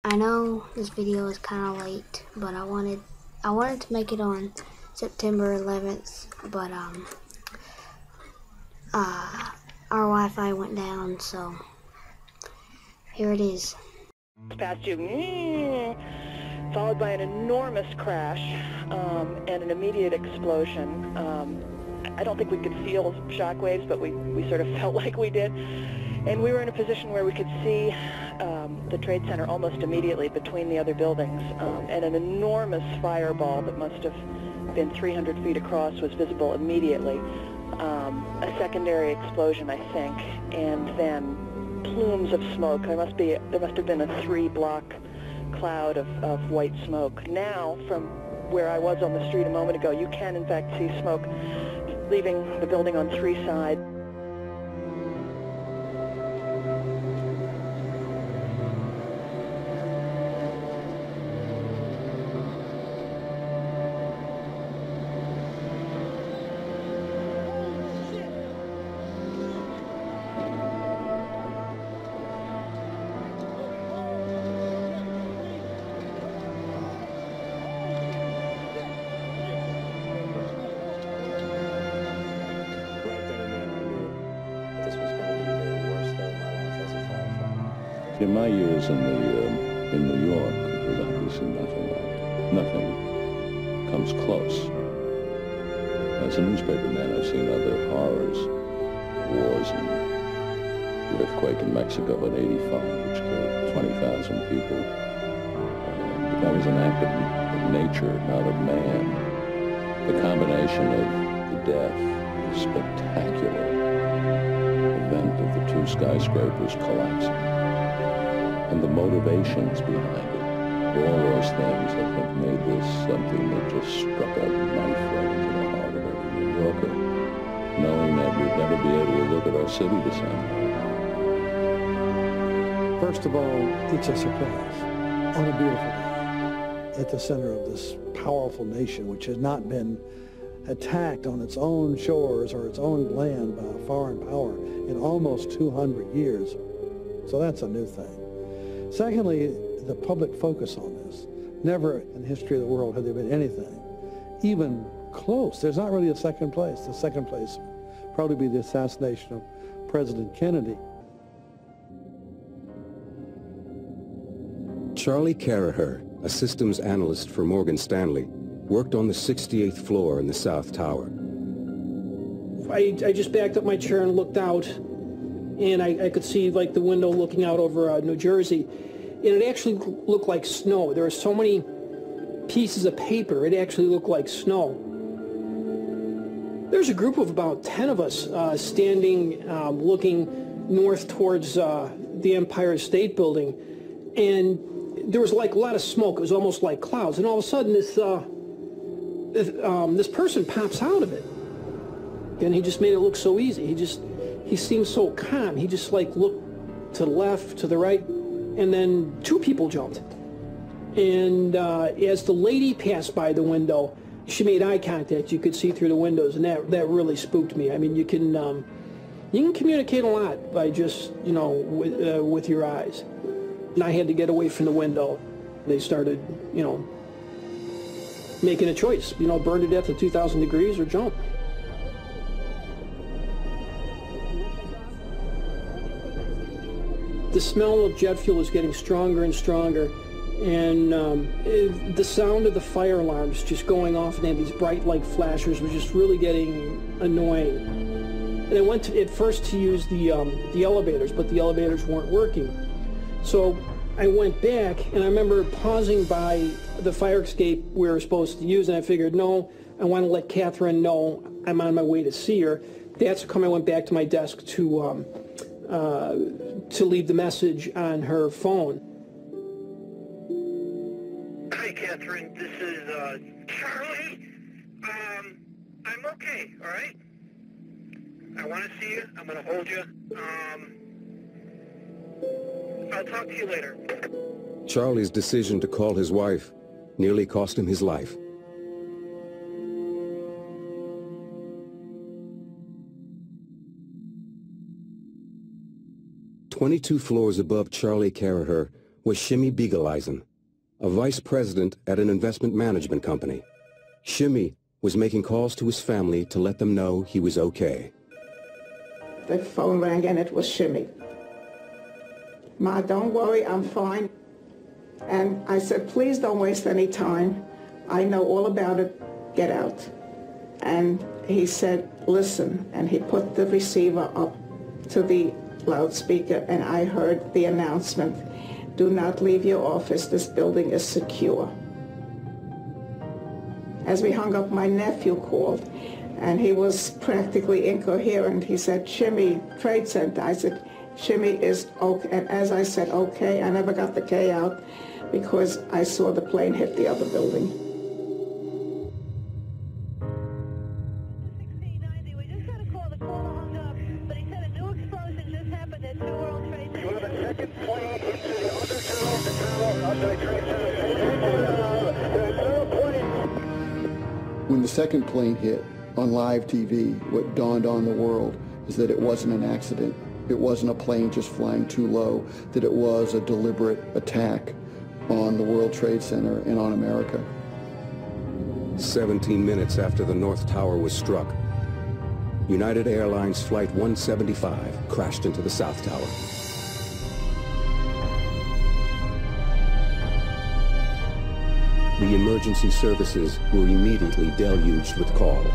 I know this video is kind of late, but I wanted to make it on September 11th, but our Wi-Fi went down, so here it is. Past you, followed by an enormous crash and an immediate explosion. I don't think we could feel shock waves, but we sort of felt like we did. And we were in a position where we could see the Trade Center almost immediately between the other buildings. And an enormous fireball that must have been 300 feet across was visible immediately. A secondary explosion, I think, and then plumes of smoke. There must have been a 3-block cloud of white smoke. Now, from where I was on the street a moment ago, you can in fact see smoke leaving the building on 3 sides. In my years in New York, it was obviously nothing comes close. As a newspaperman, I've seen other horrors, wars, and the earthquake in Mexico in '85, which killed 20,000 people. But that was an act of nature, not of man. The combination of the death, the spectacular event of the 2 skyscrapers collapsing, and the motivations behind it. All those things, I think, made this something that just struck a knife right into the heart of every New Yorker, knowing that we'd never be able to look at our city the same. First of all, it's a surprise on a beautiful day at the center of this powerful nation, which has not been attacked on its own shores or its own land by a foreign power in almost 200 years. So that's a new thing. Secondly, the public focus on this. Never in the history of the world had there been anything even close. There's not really a second place. The second place would probably be the assassination of President Kennedy. Charlie Caraher, a systems analyst for Morgan Stanley, worked on the 68th floor in the South Tower. I just backed up my chair and looked out, and I could see like the window looking out over New Jersey, and it actually looked like snow. There were so many pieces of paper, it actually looked like snow. There's a group of about 10 of us standing, looking north towards the Empire State Building, and there was like a lot of smoke. It was almost like clouds, and all of a sudden this person pops out of it, and he just made it look so easy. He seemed so calm. He just like looked to the left, to the right, and then 2 people jumped. And as the lady passed by the window, she made eye contact. You could see through the windows, and that really spooked me. I mean, you can communicate a lot by just, you know, with your eyes. And I had to get away from the window. They started, you know, making a choice, you know, burn to death at 2,000 degrees or jump. The smell of jet fuel was getting stronger and stronger, and the sound of the fire alarms just going off, and they had these bright light flashers was just really getting annoying. And I went at first to use the elevators, but the elevators weren't working. So I went back, and I remember pausing by the fire escape we were supposed to use, and I figured, no, I want to let Catherine know I'm on my way to see her. That's how I went back to my desk to leave the message on her phone. Hi, Catherine. This is Charlie. I'm okay, all right? I want to see you. I'm going to hold you. I'll talk to you later. Charlie's decision to call his wife nearly cost him his life. "22 floors above Charlie Caraher was Shimmy Beageleisen, a vice president at an investment management company. Shimmy was making calls to his family to let them know he was okay. The phone rang and it was Shimmy. Ma, don't worry, I'm fine. And I said, please don't waste any time. I know all about it. Get out. And he said, listen. And he put the receiver up to the loudspeaker, and I heard the announcement, do not leave your office. This building is secure. As we hung up, my nephew called, and he was practically incoherent. He said, Shimmy, Trade Center. I said, Shimmy is okay. And as I said, okay, I never got the K out because I saw the plane hit the other building. 1690, we just got a call. The caller hung up, but he said a new explosion just happened at 2 World Trade Center. You have a second plane into the other Trade Center. When the second plane hit on live TV, what dawned on the world is that it wasn't an accident. It wasn't a plane just flying too low, that it was a deliberate attack on the World Trade Center and on America. 17 minutes after the North Tower was struck, United Airlines Flight 175 crashed into the South Tower. The emergency services were immediately deluged with calls.